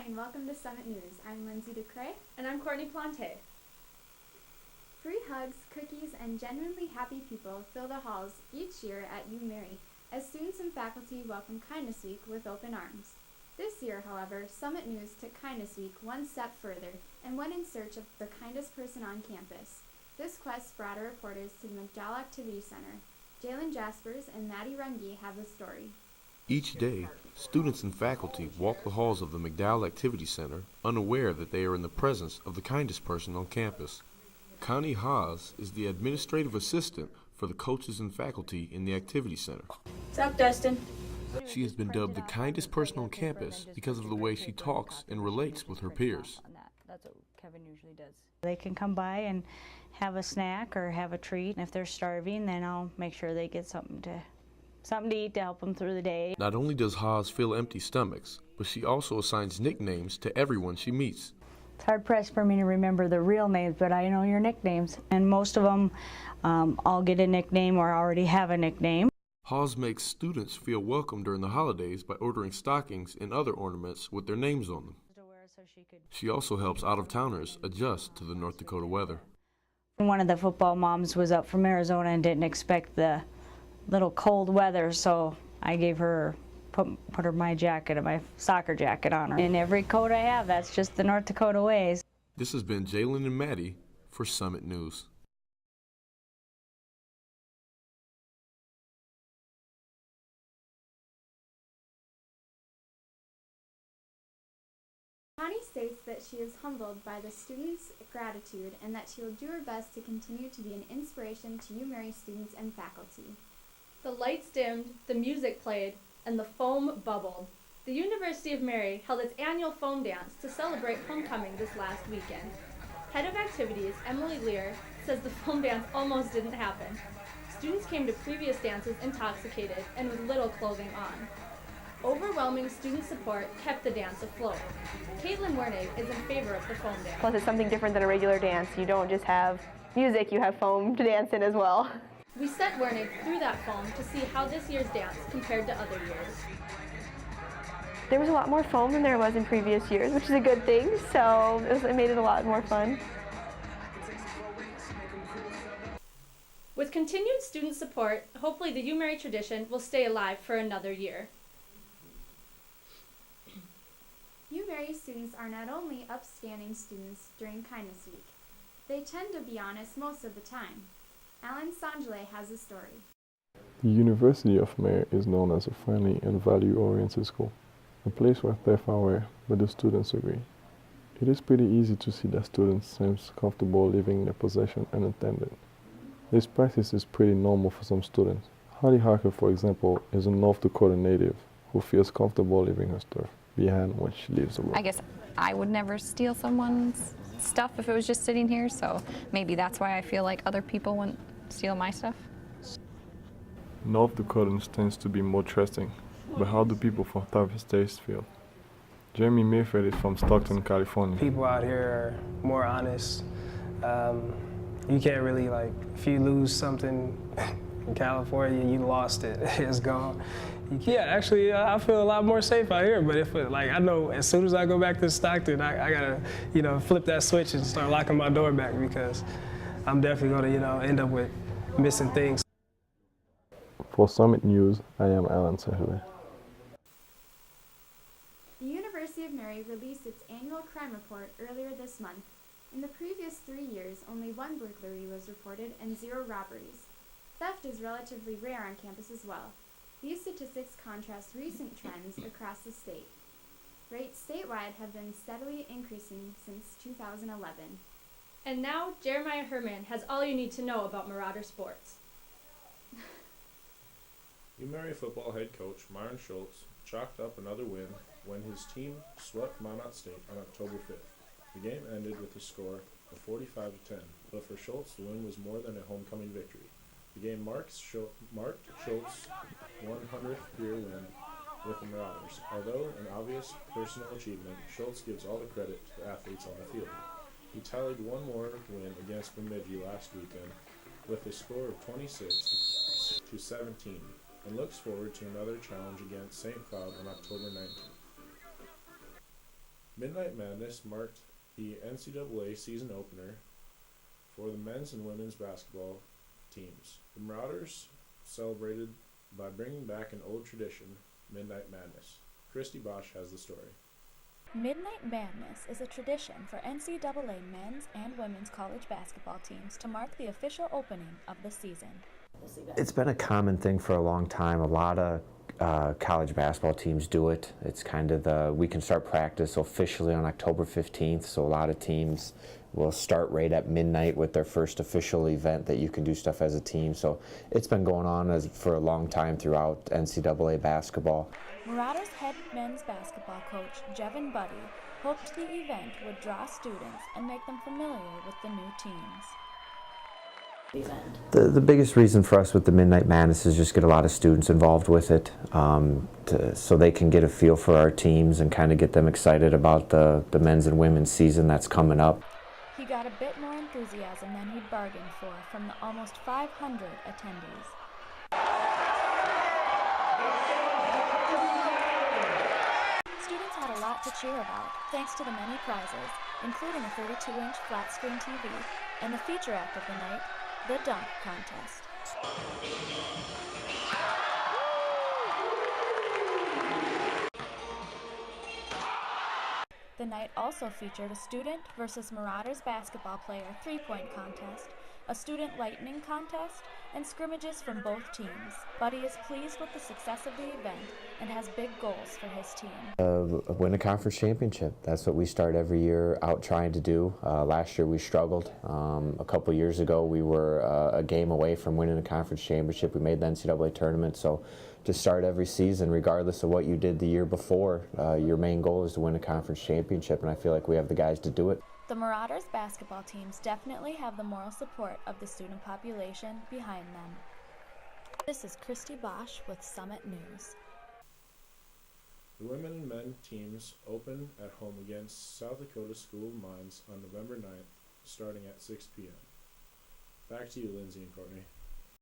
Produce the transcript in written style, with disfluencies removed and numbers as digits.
and welcome to Summit News. I'm Lindsay DeCray. And I'm Courtney Plante. Free hugs, cookies, and genuinely happy people fill the halls each year at UMary as students and faculty welcome Kindness Week with open arms. This year, however, Summit News took Kindness Week one step further and went in search of the kindest person on campus. This quest brought our reporters to the McDowell Activity Center. Jalen Jaspers and Maddie Runge have the story. Each day, students and faculty walk the halls of the McDowell Activity Center, unaware that they are in the presence of the kindest person on campus. Connie Haas is the administrative assistant for the coaches and faculty in the Activity Center. What's up, Dustin? She has been dubbed the kindest person on campus because of the way she talks and relates with her peers. That's what Kevin usually does. They can come by and have a snack or have a treat, and if they're starving, then I'll make sure they get something to eat to help them through the day. Not only does Haas fill empty stomachs, but she also assigns nicknames to everyone she meets. It's hard pressed for me to remember the real names, but I know your nicknames, and most of them I'll get a nickname or already have a nickname. Haas makes students feel welcome during the holidays by ordering stockings and other ornaments with their names on them. She also helps out-of-towners adjust to the North Dakota weather. One of the football moms was up from Arizona and didn't expect the little cold weather, so I gave her, put her my jacket and my soccer jacket on her. In every coat I have, that's just the North Dakota ways. This has been Jalen and Maddie for Summit News. Connie states that she is humbled by the students' gratitude and that she will do her best to continue to be an inspiration to UMary students and faculty. The lights dimmed, the music played, and the foam bubbled. The University of Mary held its annual foam dance to celebrate homecoming this last weekend. Head of Activities, Emily Lear, says the foam dance almost didn't happen. Students came to previous dances intoxicated and with little clothing on. Overwhelming student support kept the dance afloat. Caitlin Wernig is in favor of the foam dance. Plus, it's something different than a regular dance. You don't just have music, you have foam to dance in as well. We sent Wernig through that foam to see how this year's dance compared to other years. There was a lot more foam than there was in previous years, which is a good thing, so it made it a lot more fun. With continued student support, hopefully the UMary tradition will stay alive for another year. UMary students are not only upstanding students during Kindness Week, they tend to be honest most of the time. Alan Sanjale has a story. The University of Mary is known as a friendly and value-oriented school, a place where theft are rare, but the students agree. It is pretty easy to see that students seem comfortable living in their possession unattended. This practice is pretty normal for some students. Holly Harker, for example, is a North Dakota native who feels comfortable leaving her stuff behind when she leaves the room. I guess I would never steal someone's stuff if it was just sitting here, so maybe that's why I feel like other people wouldn't steal my stuff. North Dakotans tends to be more trusting, but how do people from Travis States feel? Jeremy Mayfield is from Stockton, California. People out here are more honest. You can't really, if you lose something in California, you lost it. It's gone. Yeah, actually, I feel a lot more safe out here. But if, I know as soon as I go back to Stockton, I gotta, flip that switch and start locking my door back because I'm definitely gonna, end up with missing things. For Summit News, I am Alan Sanjale. The University of Mary released its annual crime report earlier this month. In the previous 3 years, only 1 burglary was reported and 0 robberies. Theft is relatively rare on campus as well. These statistics contrast recent trends across the state. Rates statewide have been steadily increasing since 2011. And now, Jeremiah Herman has all you need to know about Marauder sports. UMary football head coach Myron Schultz chalked up another win when his team swept Minot State on October 5th. The game ended with a score of 45-10, but for Schultz, the win was more than a homecoming victory. The game marked Schultz's 100th career win with the Marauders. Although an obvious personal achievement, Schultz gives all the credit to the athletes on the field. He tallied one more win against Bemidji last weekend with a score of 26-17 and looks forward to another challenge against St. Cloud on October 19th. Midnight Madness marked the NCAA season opener for the men's and women's basketball teams. The Marauders celebrated by bringing back an old tradition, Midnight Madness. Christy Bosch has the story. Midnight Madness is a tradition for NCAA men's and women's college basketball teams to mark the official opening of the season. It's been a common thing for a long time. A lot of college basketball teams do it. It's kind of we can start practice officially on October 15th, so a lot of teams will start right at midnight with their first official event that you can do stuff as a team. So it's been going on for a long time throughout NCAA basketball. Marauders head men's basketball coach Jevin Buddy hoped the event would draw students and make them familiar with the new teams. The biggest reason for us with the Midnight Madness is just get a lot of students involved with it, so they can get a feel for our teams and kind of get them excited about the men's and women's season that's coming up. He got a bit more enthusiasm than he'd bargained for from the almost 500 attendees. Students had a lot to cheer about, thanks to the many prizes, including a 32-inch flat-screen TV and the feature act of the night, the dunk contest. The night also featured a student versus Marauders basketball player 3-point contest, a student lightning contest, and scrimmages from both teams. Buddy is pleased with the success of the event and has big goals for his team. Win a conference championship. That's what we start every year out trying to do. Last year we struggled. A couple years ago we were a game away from winning a conference championship. We made the NCAA tournament, so to start every season, regardless of what you did the year before, your main goal is to win a conference championship, and I feel like we have the guys to do it. The Marauders basketball teams definitely have the moral support of the student population behind them. This is Christy Bosch with Summit News. The women and men teams open at home against South Dakota School of Mines on November 9th, starting at 6 p.m. Back to you, Lindsay and Courtney.